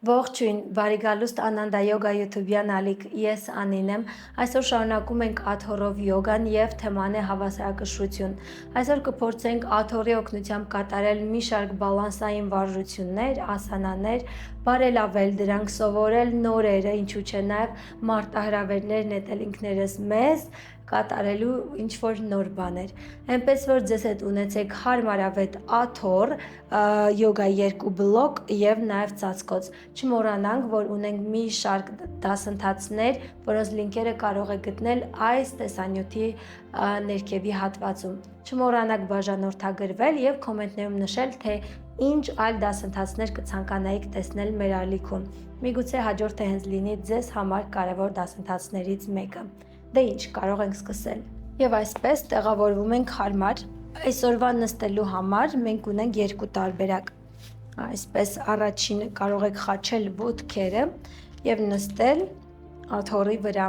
Ողջույն, բարի գալուստ Անանդա յոգա յութուբյան ալիք, ես Անին եմ, այսօր շարունակում ենք աթոռով յոգան և թեման է հավասարակշռություն։ Այսօր կփորձենք աթոռի օգնությամբ կատարել մի շարք բալանսային վարժություններ, ասանաներ, բարելավել դրանք, սովորել նորերը, ինչու չէ նաև մարտահրավերներ նետել ինքներս մեզ, կատարելու ինչ-որ նոր բաներ։ Էնպես որ ձեզ հետ ունեցեք հարմարավետ աթոռ, յոգայի 2 բլոկ և նաև ծածկոց։ Չմոռանանք, որ ունենք մի շարք դասընթացներ, որոնց լինքերը կարող եք գտնել այս տեսանյութի ներքևի հատվածում։ Չմոռանաք բաժանորդագրվել և կոմենտներում նշել, թե ինչ այլ դասընթացներ կցանկանայիք տեսնել մեր ալիքում։ Միգուցե հաջորդը հենց լինի ձեզ համար կարևոր դասընթացներից մեկը։ Դե ինչ, կարող ենք սկսել։ Եվ այսպես տեղավորվում ենք հարմար։ Այսօրվա նստելու համար մենք ունենք երկու տարբերակ։ Այսպես առաջինը կարող եք խաչել ոտքերը և նստել աթոռի վրա։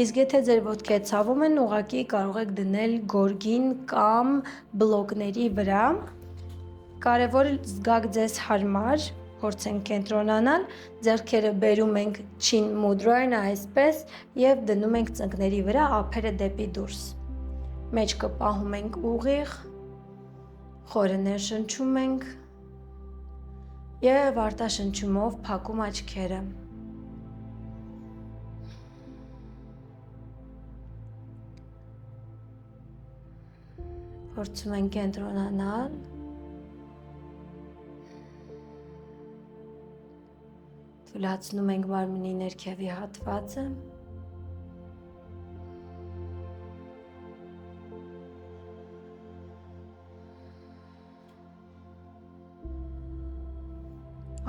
Իսկ եթե ձեր ոտքերը ցավում են, ուղղակի կարող եք դնել գորգին կամ բլոկների վրա։ Կարևոր զգաք ձեզ հարմար, փորձենք կենտրոնանալ, ձեռքերը բերում ենք չին մուդրան այսպես և դնում ենք ծնկների վրա, ափերը դեպի դուրս։ Մեջքը պահում ենք ուղիղ, խորը ներշնչում ենք և արտաշնչումով փակում աչքերը։ Փորձում ենք կենտրոնանալ։ Թուլացնում ենք մարմնի ներքևի հատվածը։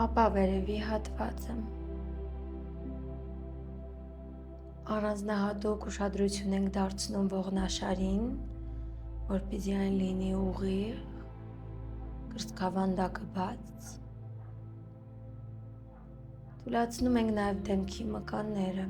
Ապա վերևի հատվածը։ Առանձնահատուկ ուշադրություն ենք դարձնում ողնաշարին, որպեսզի այն լինի ուղիղ, կրծքավանդակը բաց։ Թուլացնում ենք նաև դեմքի մկանները։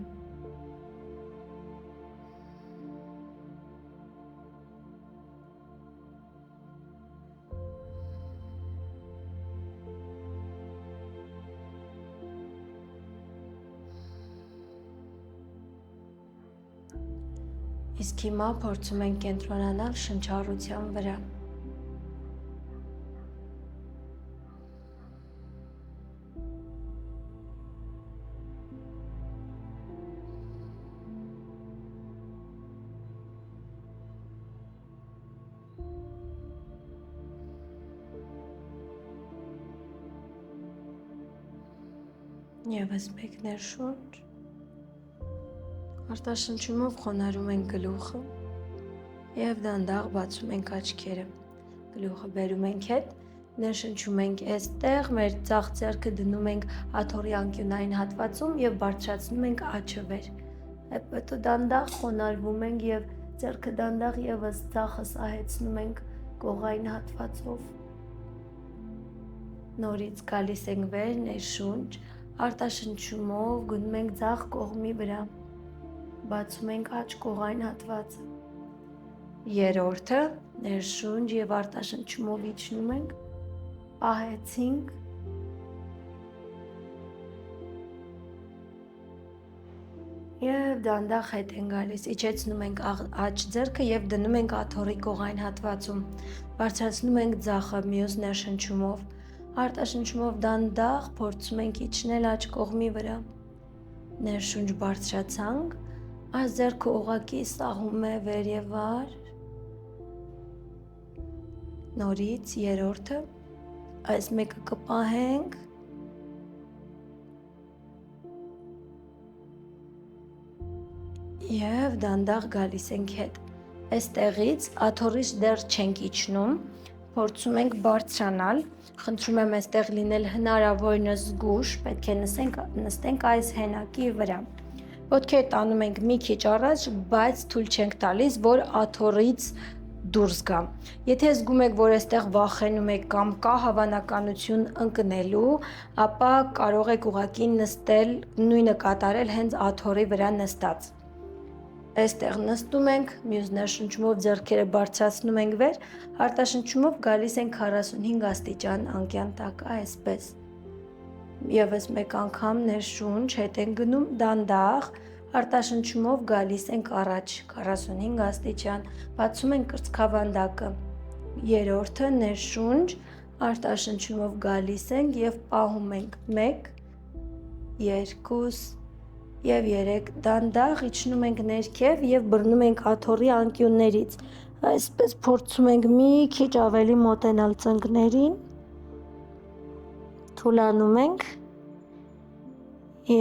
Իսկ հիմա փորձում ենք կենտրոնանալ շնչառության վրա։ Եվս մեկ ներշունչ։ Արտաշնչումով խոնարհում ենք գլուխը և դանդաղ բացում ենք աչքերը։ Գլուխը բերում ենք հետ, ներշնչում ենք այստեղ, մեր ձախ ձեռքը դնում ենք աթոռի անկյունային հատվածում և բարձրացնում ենք աջը վեր։ Հետո դանդաղ խոնարհվում ենք և ձեռքը դանդաղ ևս ձախը սահեցնում ենք կողային հատվածով։ Նորից գալիս ենք վեր, ներշունչ, արտաշնչումով գնում ենք ձախ կողմի վրա, բացում ենք աջ կողային հատվածը։ Երրորդը, ներշունչ և արտաշնչումով իջնում ենք, պահեցինք, և դանդաղ հետ ենք գալիս, իջեցնում ենք աջ ձեռքը և դնում ենք աթոռի կողային հատվածում, բարձրացնում ենք ձախը մյուս ներշնչումով, արտաշնչումով դանդաղ փորձում ենք իջնել աջ կողմի վրա, ներշունչ բարձրացանք, այս ձեռքը ուղղակի սահում է վեր և վար, նորից երրորդը, այս մեկը կպահենք, և դանդաղ գալիս ենք հետ։ Այստեղից աթոռից դեռ չենք իջնում, փորձում ենք բարձրանալ, խնդրում եմ այստեղ լինել հնարավորինս զգույշ, պետք է նստենք այս հենակի վրա։ Ոտքերը տանում ենք մի քիչ առաջ, բայց թույլ չենք տալիս, որ աթոռից դուրս գա։ Եթե զգում եք, որ այստեղ վախենում եք կամ կա հավանականություն ընկնելու, ապա կարող եք ուղղակի նստել, նույնը կատարել հենց աթոռի վրա նստած։ Այստեղ նստում ենք, մյուս ներշնչումով ձեռքերը բարձրացնում ենք վեր, արտաշնչումով գալիս ենք 45 աստիճան անկյան տակ, այսպես։ Եվս մեկ անգամ ներշունչ հետ ենք գնում դանդաղ, արտաշնչումով գալիս ենք առաջ 45 աստիճան, բացում ենք կրծքավանդակը, երրորդը ներշունչ, արտաշնչումով գալիս ենք և պահում ենք 1, 2 և 3, դանդաղ իջնում ենք ներքև և բռնում ենք աթոռի անկյուններից, այսպես փորձում ենք մի քիչ ավելի մոտենալ ծնկներին, թուլանում ենք, 2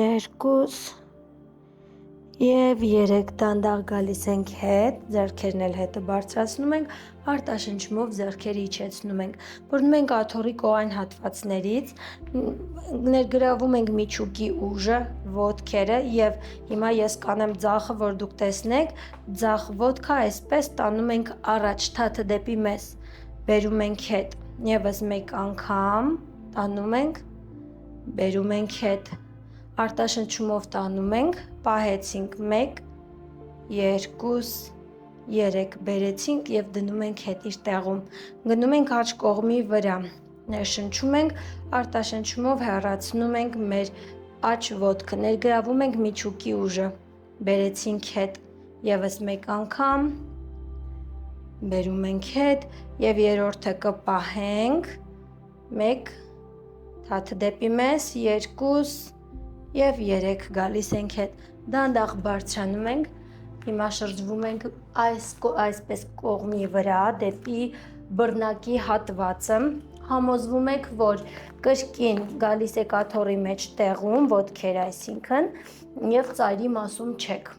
և 3, դանդաղ գալիս ենք հետ, ձեռքերն էլ հետը բարձրացնում ենք, արտաշնչումով ձեռքերը իջեցնում ենք, բռնում ենք աթոռի կողային հատվածներից, ներգրավում ենք միջուկի ուժը, ոտքերը և հիմա ես կանեմ ձախը, որ դուք տեսնեք, ձախ ոտքը այսպես տանում ենք առաջ, թաթը դեպի մեզ, բերում ենք հետ, եվս մեկ անգամ, տանում ենք, բերում ենք հետ, արտաշնչումով տանում ենք, պահեցինք 1, 2, 3, բերեցինք և դնում ենք հետ իր տեղում, գնում ենք աջ կողմի վրա, ներշնչում ենք, արտաշնչումով հեռացնում ենք մեր աջ ոտքը, ներգրավում ենք միջուկի ուժը, բերեցինք հետ, եվս մեկ անգամ, բերում ենք հետ և երրորդը կպահենք, 1, թաթը դեպի մեզ, 2 և 3, գալիս ենք հետ, դանդաղ բարձրանում ենք, հիմա շրջվում ենք այսպես կողմի վրա դեպի բռնակի հատվածը, համոզվում եք, որ կրկին գալիս եք աթոռի մեջ տեղում, ոտքերը այսինքն, և ծայրի մասում չեք,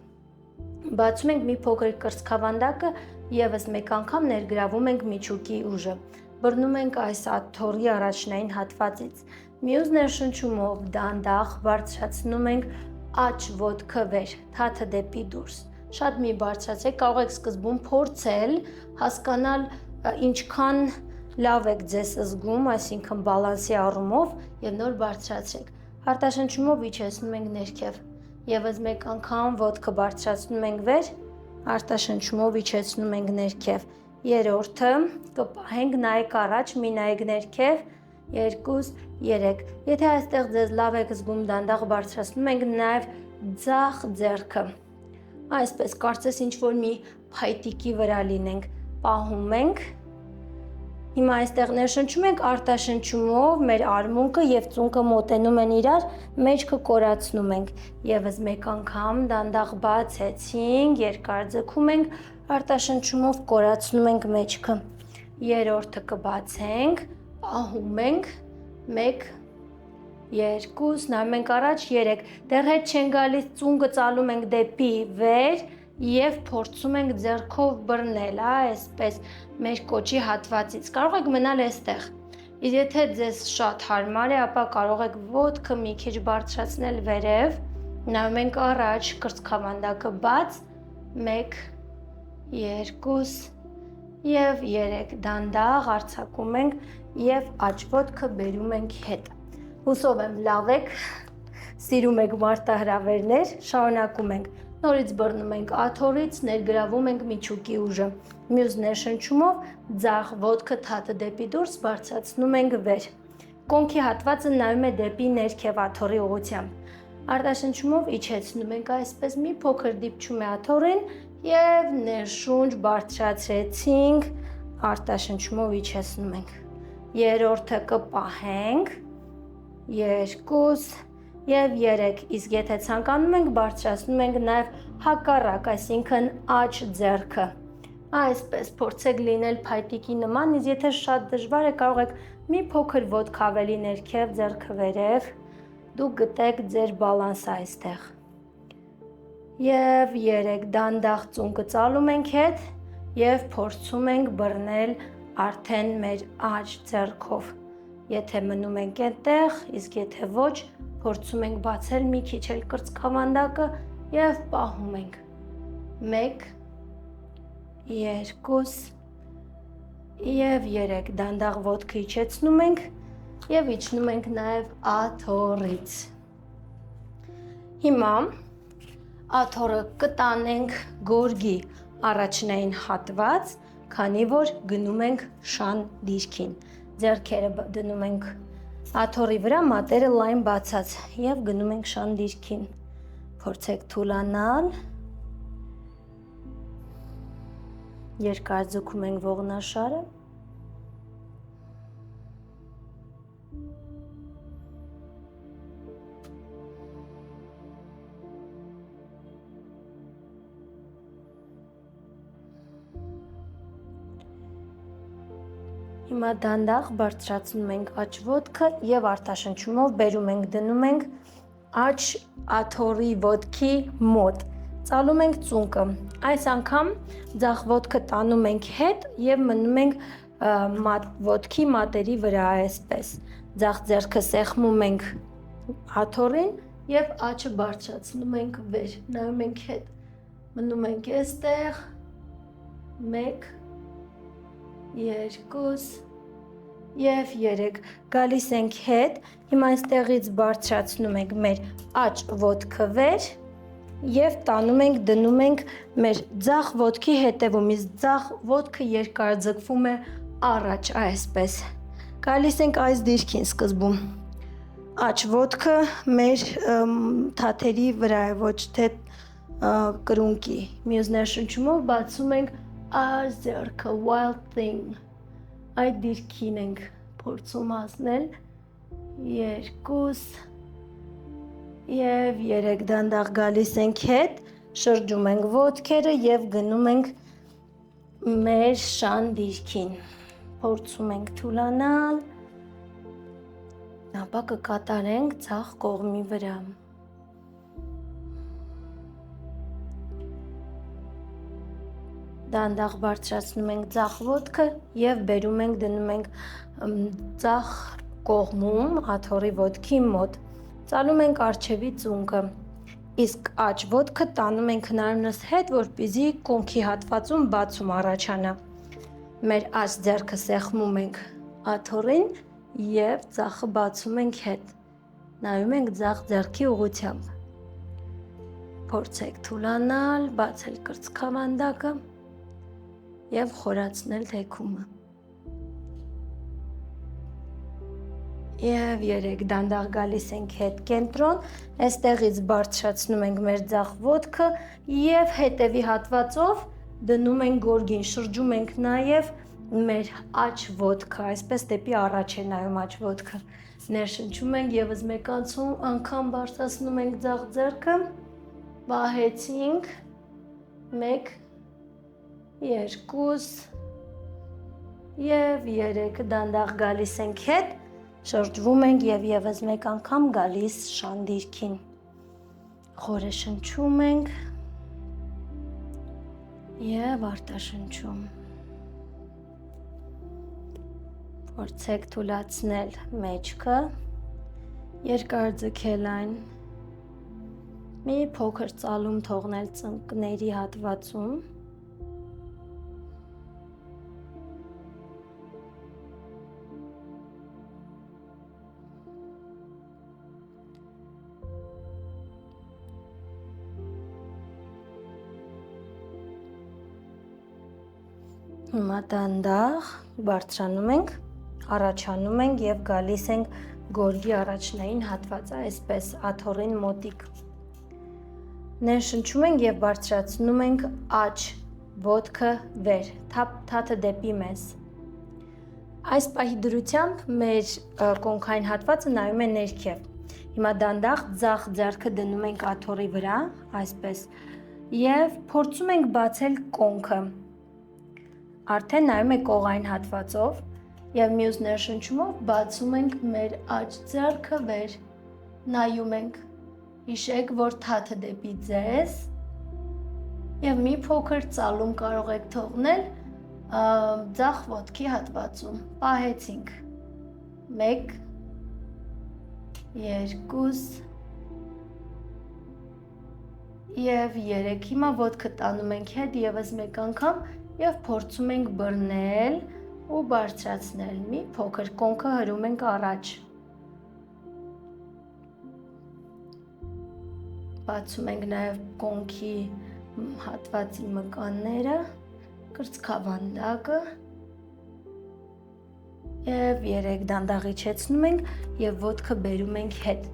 բացում ենք մի փոքր կրծքավանդակը, եվս մեկ անգամ ներգրավում ենք միջուկի ուժը, բռնում ենք այս աթոռի առաջնային հատվածից, մյուս ներշնչումով դանդաղ բարձրացնում ենք աջ ոտքը վեր, թաթը դեպի դուրս, շատ մի բարձրացեք, կարող եք սկզբում փորձել, հասկանալ ինչքան լավ եք ձեզ զգում, այսինքն բալանսի առումով և նոր բարձրացրեք, արտաշնչումով իջեցնում ենք ներքև, եվս մեկ անգամ ոտքը բարձրացնում ենք վեր, արտաշնչումով իջեցնում ենք ներքև, երրորդը կպահենք, նայեք առաջ, մի նայեք ներքև, 2, 3, եթե այստեղ ձեզ լավ եք զգում, դանդաղ բարձրացնում ենք նաև ձախ ձեռքը, այսպես կարծես ինչ-որ մի փայտիկի վրա լինենք, պահում ենք, հիմա այստեղ ներշնչում ենք, արտաշնչումով մեր արմունկը և ծունկը մոտենում են իրար, մեջքը կորացնում ենք, եվս մեկ անգամ դանդաղ բացեցինք, երկար ձգում ենք, արտաշնչումով կորացնում ենք մեջքը, երրորդը կբացենք, պահում ենք, 1, 2, նայում ենք առաջ, 3, դեռ հետ չեն գալիս, ծունկը ծալում ենք դեպի վեր և փորձում ենք ձեռքով բռնել, այսպես մեր կոճի հատվածից, կարող եք մնալ այստեղ, իսկ եթե ձեզ շատ հարմար է, ապա կարող եք ոտքը մի քիչ բարձրացնել վերև, նայում ենք առաջ, կրծքավանդակը բաց, 1, 2 և 3, դանդաղ արձակում ենք և աջ ոտքը բերում ենք հետ, հուսով եմ լավ եք, սիրում եք մարտահրավերներ, շարունակում ենք, նորից բռնում ենք աթոռից, ներգրավում ենք միջուկի ուժը, մյուս ներշնչումով ձախ ոտքը թաթը դեպի դուրս բարձրացնում ենք վեր, կոնքի հատվածը նայում է դեպի ներքև աթոռի ուղղությամբ, արտաշնչումով իջեցնում ենք այսպես, մի փոքր դիպչում է աթոռին և ներշունչ բարձրացրեցինք, արտաշնչումով իջեցնում ենք, երրորդը կպահենք, 2 և 3, իսկ եթե ցանկանում ենք, բարձրացնում ենք նաև հակառակ, այսինքն աջ ձեռքը, այսպես փորձեք լինել փայտիկի նման, իսկ եթե շատ դժվար է, կարող եք մի փոքր ոտք ավելի ներքև, ձեռքը վերև, դուք գտեք ձեր բալանսը այստեղ, և 3, դանդաղ ծունկը ծալում ենք հետ և փորձում ենք բռնել արդեն մեր աջ ձեռքով, եթե մնում ենք այդտեղ, իսկ եթե ոչ, փորձում ենք բացել մի քիչ էլ կրծքավանդակը և պահում ենք, 1, 2 և 3, դանդաղ ոտքը իջեցնում ենք և իջնում ենք նաև աթոռից, հիմա աթոռը կտանենք գորգի առաջնային հատված, քանի որ գնում ենք շան դիրքին, ձեռքերը դնում ենք աթոռի վրա մատերը լայն բացած եւ գնում ենք շան դիրքին։ Փորձեք թուլանալ։ Երկար ձգում ենք ողնաշարը։ Հիմա դանդաղ բարձրացնում ենք աջ ոտքը եւ արտաշնչումով բերում ենք, դնում ենք աջ աթոռի ոտքի մոտ։ Ծալում ենք ծունկը։ Այս անգամ ձախ ոտքը տանում ենք հետ եւ մնում ենք ոտքի մատերի վրա այսպես։ Ձախ ձեռքը սեղմում ենք աթոռին եւ աջը բարձրացնում ենք վեր, նայում ենք հետ։ Մնում ենք այստեղ 1 2 եւ 3 գալիս ենք հետ, հիմա այստեղից բարձրացնում ենք մեր աջ ոտքը վեր եւ տանում ենք, դնում ենք մեր ձախ ոտքի հետևում, իսկ ձախ ոտքը երկար ձգվում է առաջ այսպես։ Գալիս ենք այս դիրքին սկզբում։ Աջ ոտքը մեր թաթերի վրա է, ոչ թե կրունկի։ Մյուս ներշնչումով բացում ենք այս ձեռքը, wild thing, այդ դիրքին ենք փորձում հասնել, 2 եւ 3 դանդաղ գալիս ենք հետ, շրջում ենք ոտքերը եւ գնում ենք մեր շան դիրքին, փորձում ենք թուլանալ, ապա կկատարենք ձախ կողմի վրա։ Դանդաղ բարձրացնում ենք ձախ ոտքը եւ բերում ենք, դնում ենք ձախ կողմում աթոռի ոտքի մոտ։ Ծալում ենք առջևի ծունկը։ Իսկ աջ ոտքը տանում ենք հնարինս հետ, որպեսզի կոնքի հատվածում բացում առաջանա։ Մեր աջ ձեռքը սեղմում ենք աթոռին եւ ձախը բացում ենք հետ։ Նայում ենք ձախ ձեռքի ուղղությամբ։ Փորձեք թուլանալ, բացել կրծքավանդակը եւ խորացնել թեքումը։ Եվ 3 դանդաղ գալիս ենք հետ կենտրոն, այստեղից բարձրացնում ենք մեր ձախ ոտքը եւ հետևի հատվածով դնում ենք գորգին, շրջում ենք նաեւ մեր աջ ոտքը, այսպես դեպի առաջ է նայում աջ ոտքը։ Ներշնչում ենք եւս մեկ անգամ բարձրացնում ենք ձախ ձեռքը, պահեցինք 1 2 եւ 3 դանդաղ գալիս ենք հետ, շրջվում ենք եւ եւս մեկ անգամ գալիս շան դիրքին։ Խորը շնչում ենք եւ արտաշնչում։ Փորձեք թուլացնել մեջքը, երկար ձգել այն, մի փոքր ծալում թողնել ծնկների հատվածում։ Հիմա դանդաղ բարձրանում ենք, առաջանում ենք եւ գալիս ենք գորգի առաջնային հատվածը, այսպես աթոռին մոտիկ։ Ներշնչում ենք եւ բարձրացնում ենք աջ ոտքը վեր, թաթը դեպի մեզ։ Այս պահի դրությամբ մեր կոնքային հատվածը նայում է ներքև։ Հիմա դանդաղ ձախ ձեռքը դնում ենք աթոռի վրա, այսպես, եւ փորձում ենք բացել կոնքը։ Արդեն նայում եք կողային հատվածով եւ մյուս ներշնչումով բացում ենք մեր աջ ձեռքը վեր, նայում ենք, հիշեք, որ թաթը դեպի ձեզ եւ մի փոքր ծալում կարող եք թողնել ձախ ոտքի հատվածում, պահեցինք, 1 2 եւ 3, հիմա ոտքը տանում ենք հետ եւս մեկ անգամ եւ փորձում ենք բռնել ու բարձրացնել, մի փոքր կոնքը հրում ենք առաջ։ Բացում ենք նաեւ կոնքի հատվածի մկանները, կրծքավանդակը Եվ 3 դանդաղ իջեցնում ենք եւ ոտքը բերում ենք հետ։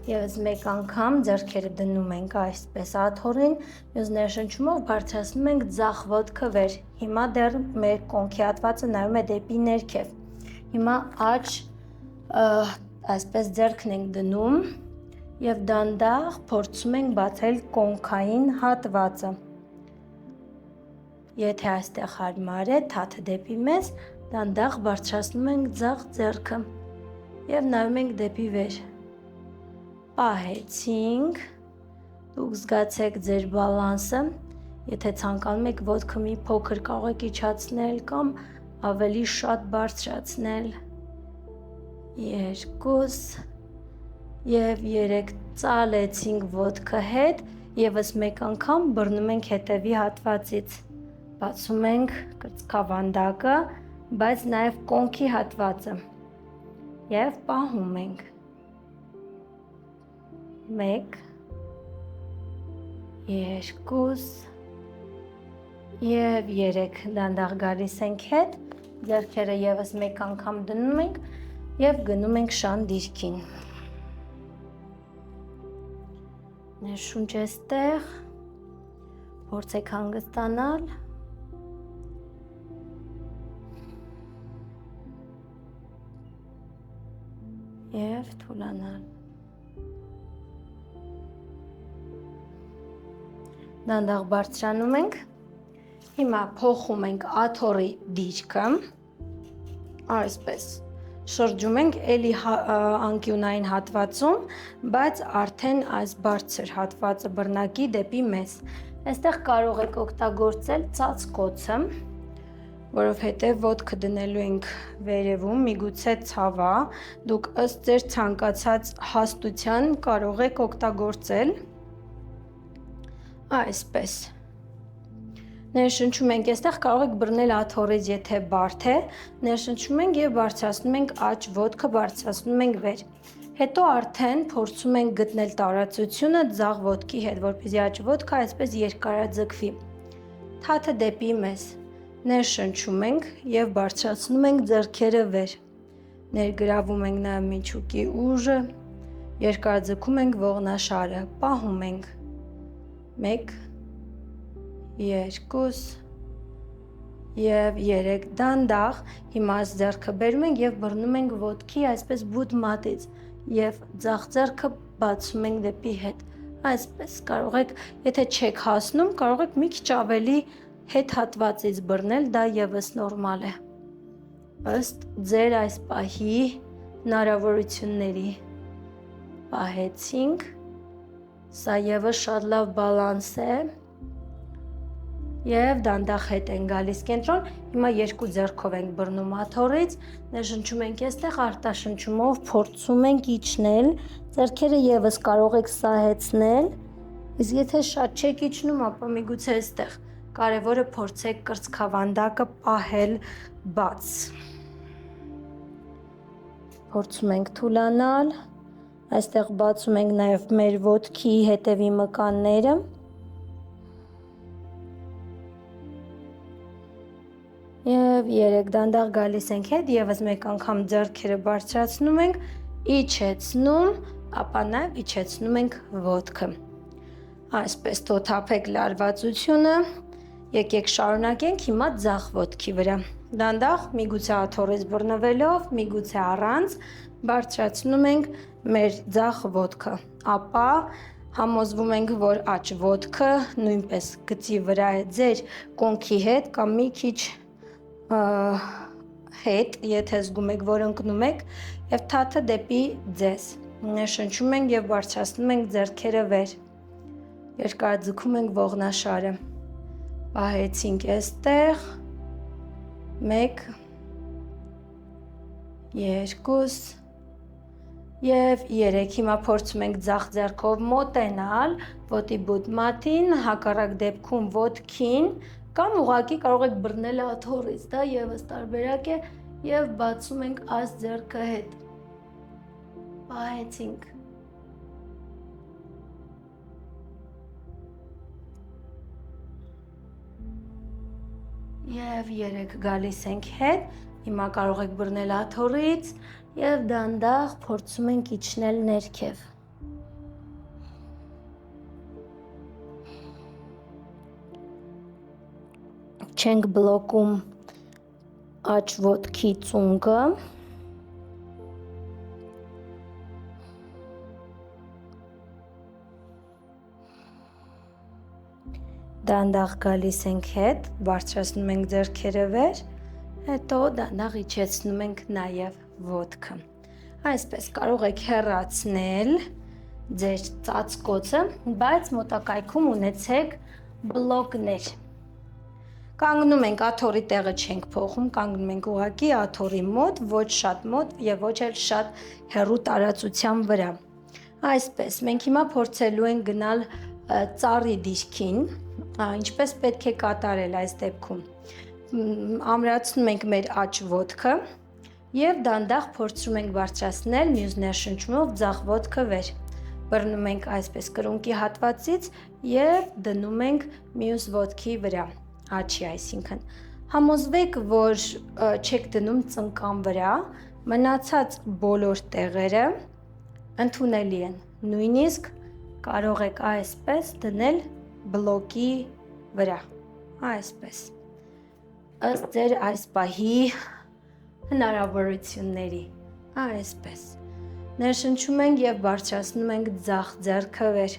Եվս մեկ անգամ ձեռքերը դնում ենք այսպես աթոռին, մյուս ներշնչումով բարձրացնում ենք ձախ ոտքը վեր։ Հիմա դեռ մեր կոնքի հատվածը նայում է դեպի ներքև։ Հիմա աջ այսպես ձեռքն ենք դնում եւ դանդաղ փորձում ենք բացել կոնքային հատվածը։ Եթե այստեղ հարմար է, թաթը դեպի մեզ, դանդաղ բարձրացնում ենք ձախ ձեռքը եւ նայում ենք դեպի վեր։ Պահեցինք, դուք զգացեք ձեր բալանսը, եթե ցանկանում եք ոտքը մի փոքր կարող եք իջացնել կամ ավելի շատ բարձրացնել։ 2 եւ 3 ծալեցինք ոտքը հետ, եւս մեկ անգամ բռնում ենք հետևի հատվածից։ Բացում ենք կրծքավանդակը, բայց նաեւ կոնքի հատվածը եւ պահում ենք։ 1 2 եւ 3 դանդաղ գալիս ենք հետ, ձեռքերը եւս մեկ անգամ դնում ենք եւ գնում ենք շան դիրքին։ Ներշունչ էստեղ, փորձեք հանգստանալ եւ թուլանալ։ Դանդաղ բարձրանում ենք, հիմա փոխում ենք աթոռի դիրքը, այսպես, շրջում ենք էլի անկյունային հատվածում, բայց արդեն այս բարձր հատվածը բռնակի դեպի մեզ։ Այստեղ կարող եք օգտագործել ծածկոցը, որովհետև ոտքը դնելու ենք վերևում, միգուցե ցավա, դուք ըստ ձեր ցանկացած հաստության կարող եք օգտագործել այսպես։ Ներշնչում ենք, այստեղ կարող եք բռնել աթոռից, եթե բարդ է, ներշնչում ենք եւ բարձրացնում ենք աջ ոտքը, բարձրացնում ենք վեր։ Հետո արդեն փորձում ենք գտնել տարածությունը ձախ ոտքի հետ, որպեսզի աջ ոտքը այսպես երկարաձգվի։ Թաթը դեպի մեզ։ Ներշնչում ենք եւ բարձրացնում ենք ձեռքերը վեր։ Ներգրավում ենք նաեւ միջուկի ուժը, երկարաձգում ենք ողնաշարը, պահում ենք։ 1 2 եւ 3 դանդաղ, հիմա այս ձեռքը բերում ենք եւ բռնում ենք ոտքի այսպես բուտ մատից եւ ձախ ձեռքը բացում ենք դեպի հետ։ Այսպես կարող եք, եթե չեք հասնում, կարող եք մի քիչ ավելի հետ հատվածից բռնել, դա եւս նորմալ է։ Ըստ ձեր այս պահի հնարավորությունների։ Պահեցինք, սա եւս շատ լավ բալանս է եւ դանդաղ հետ են գալիս կենտրոն, հիմա երկու ձեռքով ենք բռնում աթոռից, ներշնչում ենք այստեղ, արտաշնչումով փորձում ենք իջնել, ձեռքերը եւս կարող եք սահեցնել, իսկ եթե շատ չեք իջնում, ապա միգուցե այստեղ կարևորը փորձեք կրծքավանդակը պահել բաց։ Փորձում ենք թուլանալ, այստեղ բացում ենք նաև մեր ոտքի հետևի մկանները։ Եվ 3 դանդաղ գալիս ենք հետ, եւս մեկ անգամ ձեռքերը բարձրացնում ենք, իջեցնում, ապա նաև իջեցնում ենք ոտքը։ Այսպես թոթափեք լարվածությունը, եկեք շարունակենք հիմա ձախ ոտքի վրա։ Դանդաղ, միգուցե աթոռից բռնվելով, միգուցե առանց, բարձրացնում ենք մեր ձախ ոտքը, ապա համոզվում ենք, որ աջ ոտքը նույնպես գծի վրա է ձեր կոնքի հետ կամ մի քիչ հետ, եթե զգում եք, որ ընկնում եք, եւ թաթը դեպի ձեզ։ Ներշնչում ենք եւ բարձրացնում ենք ձեռքերը վեր։ Երկարաձգում ենք ողնաշարը։ Պահեցինք այստեղ։ 1 2 եւ 3, հիմա փորձում ենք ձախ ձեռքով մոտենալ ոտի բուտ մատին, հակառակ դեպքում ոտքին, կամ ուղղակի կարող եք բռնել աթոռից, դա եւս տարբերակ է եւ բացում ենք այս ձեռքը հետ։ Պահեցինք։ Եվ 3 գալիս ենք հետ, Հիմա կարող եք բռնել աթոռից եւ դանդաղ փորձում ենք իջնել ներքև։ Չենք բլոկում աջ ոտքի ծունկը։ Դանդաղ գալիս ենք հետ, բարձրացնում ենք ձեռքերը վեր, հետո դանդաղ իջեցնում ենք նաև ոտքը։ Այսպես կարող եք հեռացնել ձեր ծածկոցը, բայց մոտակայքում ունեցեք բլոկներ։ Կանգնում ենք, աթոռի տեղը չենք փոխում, կանգնում ենք ուղղակի աթոռի մոտ, ոչ շատ մոտ եւ ոչ էլ շատ հեռու տարածության վրա։ Այսպես, մենք հիմա փորձելու ենք գնալ ծառի դիրքին, ինչպես պետք է կատարել այս դեպքում։ Ամրացնում ենք մեր աջ ոտքը եւ դանդաղ փորձում ենք բարձրացնել մյուս ներշնչումով ձախ ոտքը վեր։ Բռնում ենք այսպես կրունկի հատվածից եւ դնում ենք մյուս ոտքի վրա, աչի այսինքն։ Համոզվեք, որ չեք դնում ծնկան վրա, մնացած բոլոր տեղերը ընդունելի են, նույնիսկ կարող եք այսպես դնել բլոկի վրա, այսպես, ըստ ձեր այս պահի հնարավորությունների, այսպես, ներշնչում ենք և բարձրացնում ենք ձախ ձեռքը վեր,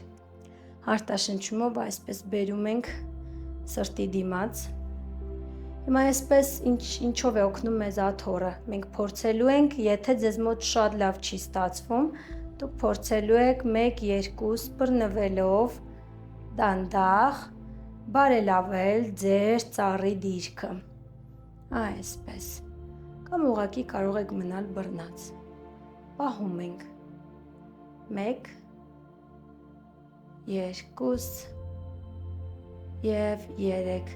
արտաշնչումով այսպես բերում ենք սրտի դիմաց, հիմա այսպես ինչով է օգնում մեզ աթոռը, մենք փորձելու ենք, եթե ձեզ մոտ շատ լավ չի ստացվում, դուք փորձելու եք 1-2 բռնվելով դանդաղ բարելավել ձեր ծառի դիրքը, այսպես, կամ ուղղակի կարող եք մնալ բռնած, պահում ենք, 1, 2 և 3,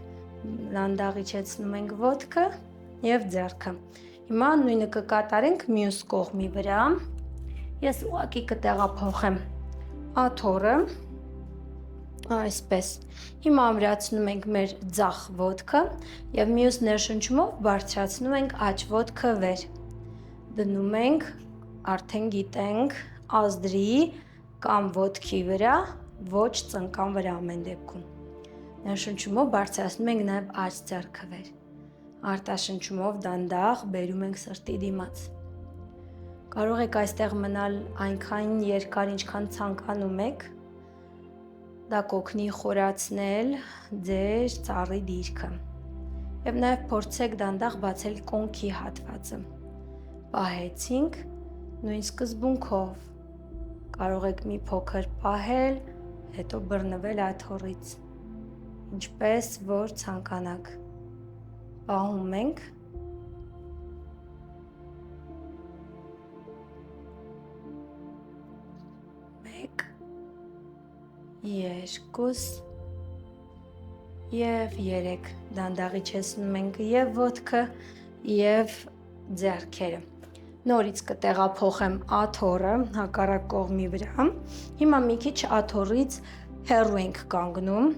դանդաղ իջեցնում ենք ոտքը և ձեռքը, հիմա նույնը կկատարենք մյուս կողմի վրա, ես ուղղակի կտեղափոխեմ աթոռը, այսպես, հիմա ամրացնում ենք մեր ձախ ոտքը և մյուս ներշնչումով բարձրացնում ենք աջ ոտքը վեր, դնում ենք, արդեն գիտենք, ազդրի կամ ոտքի վրա, ոչ ծնկան վրա ամեն դեպքում, ներշնչումով բարձրացնում ենք նաև աջ ձեռքը վեր, արտաշնչումով դանդաղ բերում ենք սրտի դիմաց, կարող եք այստեղ մնալ այնքան երկար, ինչքան ցանկանում եք, դա կօգնի խորացնել ձեր ծառի դիրքը և նաև փորձեք դանդաղ բացել կոնքի հատվածը, պահեցինք նույն սկզբունքով, կարող եք մի փոքր պահել, հետո բռնվել աթոռից, ինչպես որ ցանկանաք, պահում ենք, մեկ, երկուս և 3, դանդաղ իջեցնում ենք և ոտքը և ձեռքերը, նորից կտեղափոխեմ աթոռը հակառակ կողմի վրա, հիմա մի քիչ աթոռից հեռու ենք կանգնում,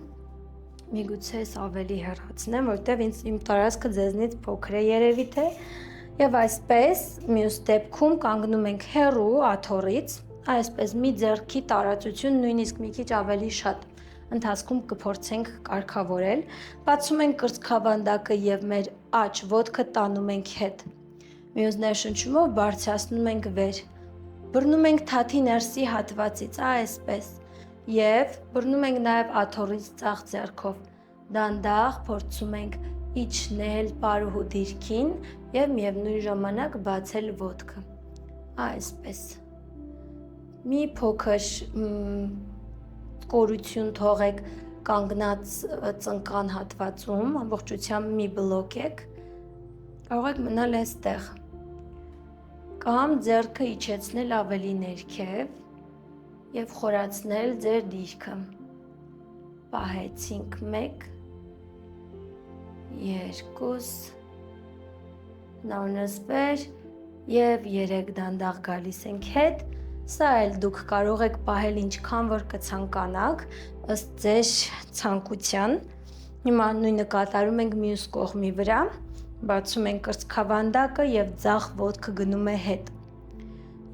միգուցե ես ավելի հեռացնեմ, որտև իմ տարածքը ձեզնից փոքր է երևի թե, և այսպես մյուս դեպքում կանգնում ենք հեռու աթոռից, այսպես մի ձեռքի տարածություն նույնիսկ մի քիչ ավելի շատ, ընթացքում կփորձենք կարգավորել, բացում ենք կրծքավանդակը և մեր աջ ոտքը տանում ենք հետ, մյուս ներշնչումով բարձրացնում ենք վեր, բռնում ենք թաթի ներսի հատվածից, այսպես, և բռնում ենք նաև աթոռից ձախ ձեռքով, դանդաղ փորձում ենք իջնել պարուհու դիրքին և միևնույն ժամանակ բացել ոտքը, այսպես, մի փոքր կորություն թողեք կանգնած ծնկան հատվածում, ամբողջությամբ մի բլոկեք, կարող եք մնալ այստեղ, կամ ձեռքը իջեցնել ավելի ներքև և խորացնել ձեր դիրքը, պահեցինք 1, 2, նորմալ վեր և 3 դանդաղ գալիս ենք հետ, սա էլ դուք կարող եք պահել ինչքան որ կցանկանաք, ըստ ձեր ցանկության, հիմա նույնը կատարում ենք մյուս կողմի վրա, Բացում ենք կրծքավանդակը և ձախ ոտքը գնում է հետ։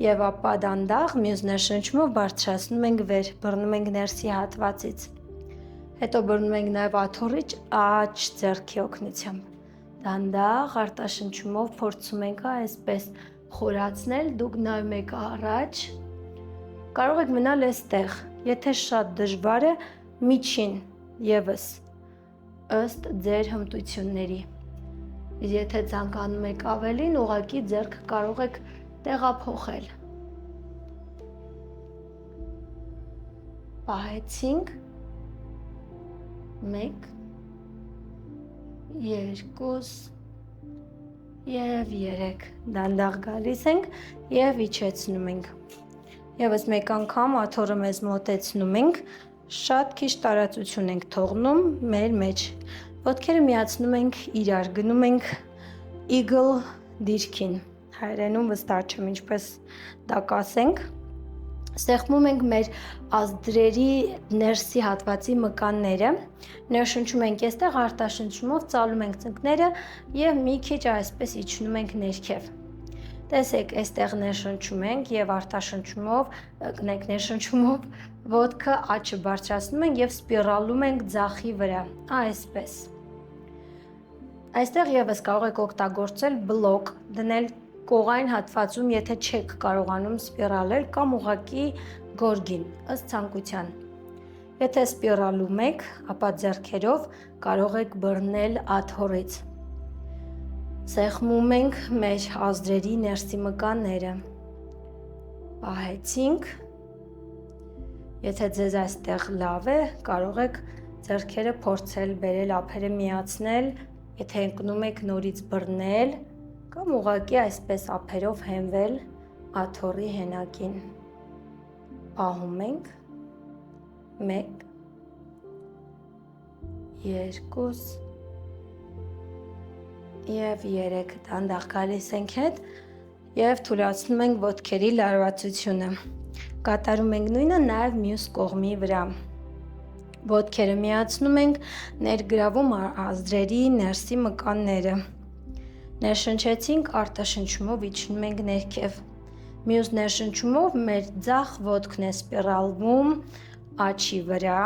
Եվ ապա դանդաղ մյուս ներշնչումով բարձրացնում ենք վեր, բռնում ենք ներսի հատվածից։ Հետո բռնում ենք նաև աթոռի աջ ձեռքի օգնությամբ։ Դանդաղ արտաշնչումով փորձում ենք այսպես խորացնել, դուք նայում եք առաջ, կարող եք մնալ այստեղ, եթե շատ դժվար է, միջին ևս ըստ ձեր հմտությունների։ Եթե ցանկանում եք ավելին, ուղղակի ձեռքը կարող եք տեղափոխել։ Պահեցինք, 1, 2 և 3, դանդաղ գալիս ենք և իջեցնում ենք։ Եվս մեկ անգամ աթոռը մեզ մոտեցնում ենք, շատ քիչ տարածություն ենք թողնում մեր մեջ։ Ոտքերը միացնում ենք իրար, գնում ենք eagle դիրքին, հայերենում վստահ չեմ ինչպես դա կասենք։ Սեղմում ենք մեր ազդրերի ներսի հատվածի մկանները, ներշնչում ենք այստեղ, արտաշնչումով ծալում ենք ծնկները և մի քիչ այսպես իջնում ենք ներքև։ Տեսեք, այստեղ ներշնչում ենք և արտաշնչումով, ներշնչումով ոտքը աչը բարձրացնում ենք և սպիրալում ենք ձախի վրա, այսպես։ Այստեղ ևս կարող եք օգտագործել բլոկ, դնել կողային հատվածում, եթե չեք կարողանում սպիրալել կամ ուղղակի գորգին, ըստ ցանկության։ Եթե սպիրալում եք, ապա ձեռքերով կարող եք բռնել աթոռից։ Սեղմում ենք մեր ազդրերի ներսի մկանները։ Պահեցինք։ Եթե ձեզ այստեղ լավ է, կարող եք ձեռքերը փորձել բերել ափերը միացնել, եթե ընկնում եք նորից բռնել կամ ուղղակի այսպես ափերով հենվել աթոռի հենակին։ Պահում ենք, 1, 2 և 3, դանդաղ գալիս ենք հետ և թուլացնում ենք ոտքերի լարվածությունը։ Կատարում ենք նույնը նաև մյուս կողմի վրա։ Ոտքերը միացնում ենք, ներգրավում ազդրերի ներսի մկանները։ Ներշնչեցինք, արտաշնչումով իջնում ենք ներքև։ Մյուս ներշնչումով մեր ձախ ոտքն է սպիրալվում աջի վրա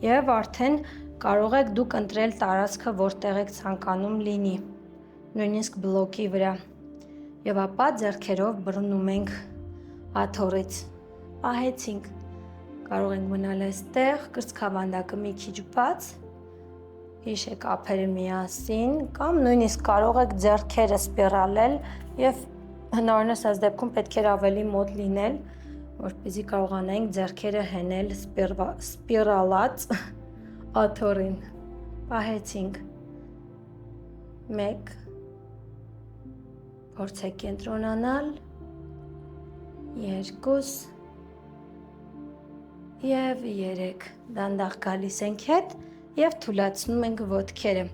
և արդեն կարող եք դուք ընտրել տարածքը, որտեղ եք ցանկանում լինի, նույնիսկ բլոկի վրա։ Եվ ապա ձեռքերով բռնում ենք աթոռից։ Պահեցինք, կարող ենք մնալ այստեղ, կրծքավանդակը մի քիչ բաց, հիշեք ափերը միասին, կամ նույնիսկ կարող եք ձեռքերը սպիրալել և հնարավորինս այս դեպքում պետք էր ավելի մոտ լինել, որպեսզի կարողանայինք ձեռքերը հենել սպիրալած աթոռին։ Պահեցինք, 1, փորձեք կենտրոնանալ, 2 և 3, դանդաղ գալիս ենք հետ և թուլացնում ենք ոտքերը։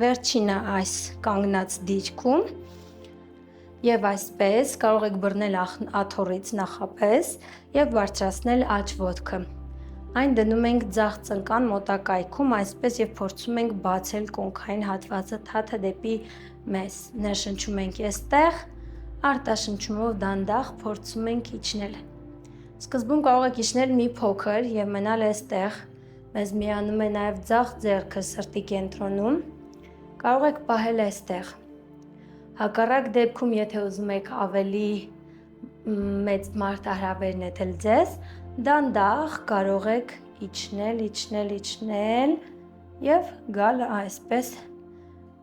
Վերջինը այս կանգնած դիրքում և այսպես կարող եք բռնել աթոռից նախապես և բարձրացնել աջ ոտքը։ Այն դնում ենք ձախ ծնկան մոտակայքում այսպես և փորձում ենք բացել կոնքային հատվածը թաթը դեպի մեզ։ Ներշնչում ենք այստեղ, արտաշնչումով դանդաղ փորձում ենք իջնել։ Սկզբում կարող եք իջնել մի փոքր և մնալ այստեղ, մեզ միանում է նաև ձախ ձեռքը սրտի կենտրոնում, կարող եք պահել այստեղ։ Հակառակ դեպքում, եթե ուզում եք ավելի մեծ մարտահրավեր նետել ձեզ, դանդաղ կարող եք իջնել և գալ այսպես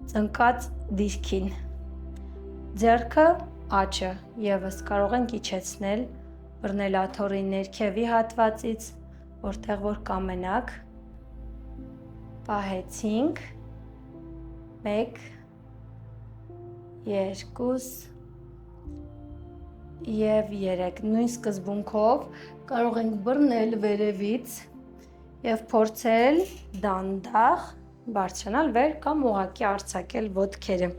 ծնկած դիրքին։ Ձեռքը աջը ևս կարող ենք իջեցնել, բռնել աթոռի ներքևի հատվածից, որտեղ որ կամենաք։ Պահեցինք, 1, 2 և 3, նույն սկզբունքով կարող ենք բռնել վերևից և փորձել դանդաղ բարձրանալ վեր կամ ուղղակի արձակել ոտքերը։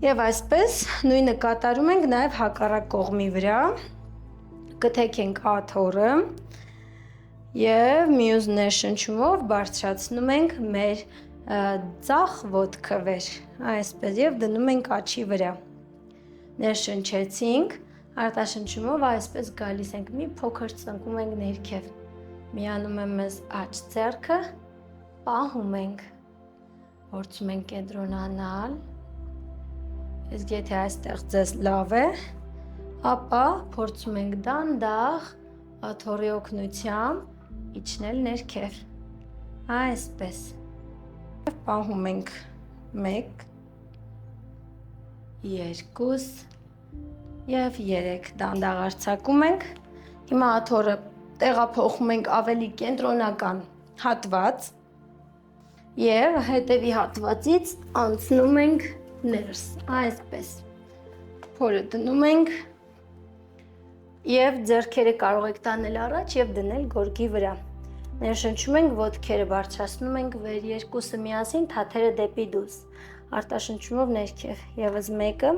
Եվ այսպես նույնը կատարում ենք նաև հակառակ կողմի վրա, կթեք ենք աթոռը և մյուս ներշնչումով բարձրացնում ենք մեր ձախ ոտքը վեր, այսպես եւ դնում ենք աչի վրա։ Ներշնչեցինք, արտաշնչումով այսպես գալիս ենք, մի փոքր ծնկում ենք ներքև։ Միանում եմ մեզ աչ ձեռքը, պահում ենք, փորձում ենք կենտրոնանալ։ Իսկ եթե այստեղ ձեզ լավ է, ապա փորձում ենք դանդաղ աթոռի օգնությամբ իջնել ներքև։ Այսպես։ Պահում ենք 1, 2 եւ 3, դանդաղ արձակում ենք։ Հիմա աթոռը տեղափոխում ենք ավելի կենտրոնական հատված եւ հետևի հատվածից անցնում ենք ներս, այսպես, փորը դնում ենք և ձեռքերը կարող եք տանել առաջ և դնել գորգի վրա, ներշնչում ենք ոտքերը, բարձրացնում ենք վեր, երկուսը միասին, թաթերը դեպի դուրս, արտաշնչումով ներքև, ևս մեկը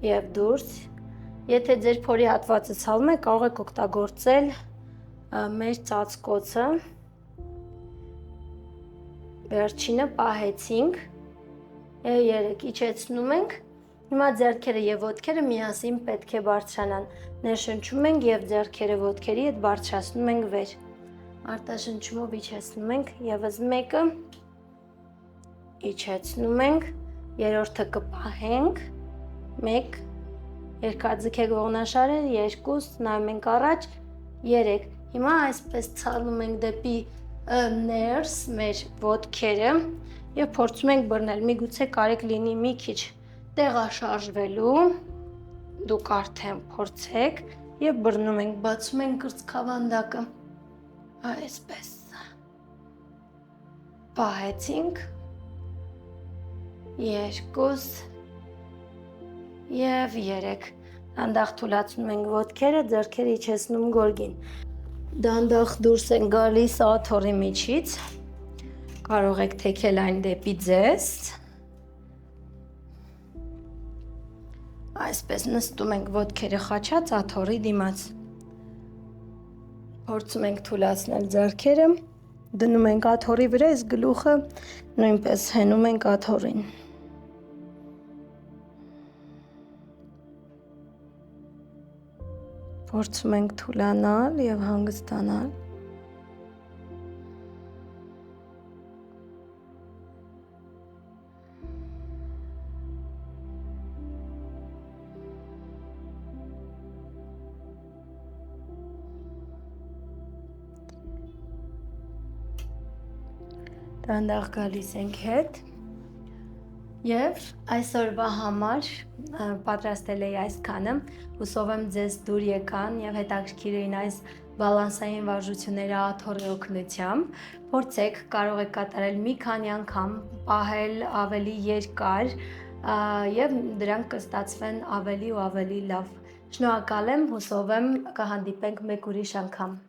և դուրս, եթե ձեր փորի հատվածը ցավում է, կարող եք օգտագործել մեր ծածկոցը, վերջինը պահեցինք, 3 իջեցնում ենք, հիմա ձեռքերը և ոտքերը միասին պետք է բարձրանան, ներշնչում ենք և ձեռքերը ոտքերի հետ բարձրացնում ենք վեր, արտաշնչումով իջեցնում ենք, ևս մեկը, իջեցնում ենք, երրորդը կպահենք, 1, երկարաձգեք ողնաշարերը, 2, նայում ենք առաջ, 3, հիմա այսպես ցալում ենք դեպի ներս մեր ոտքերը և փորձում ենք բռնել, միգուցե կարիք լինի մի քիչ տեղաշարժվելու, դուք արդեն փորձեք և բռնում ենք, բացում ենք կրծքավանդակը, այսպես, պահեցինք, 2 և 3, դանդաղ թուլացնում ենք ոտքերը, ձեռքերը իջեցնում գորգին, դանդաղ դուրս են գալիս աթոռի միջից, կարող եք թեքել այն դեպի ձեզ, այսպես նստում ենք ոտքերը խաչած աթոռի դիմաց, փորձում ենք թուլացնել ձեռքերը, դնում ենք աթոռի վրա, իսկ գլուխը նույնպես հենում ենք աթոռին, փորձում ենք թուլանալ և հանգստանալ, դանդաղ գալիս ենք հետ և այսօրվա համար պատրաստել էի այսքանը, հուսով եմ ձեզ դուր եկան և հետաքրքիր էին այս բալանսային վարժությունները աթոռի օգնությամբ, փորձեք, կարող եք կատարել մի քանի անգամ, պահել ավելի երկար և դրանք կստացվեն ավելի ու ավելի լավ, շնորհակալ եմ, հուսով եմ կհանդիպենք մեկ ուրիշ անգամ։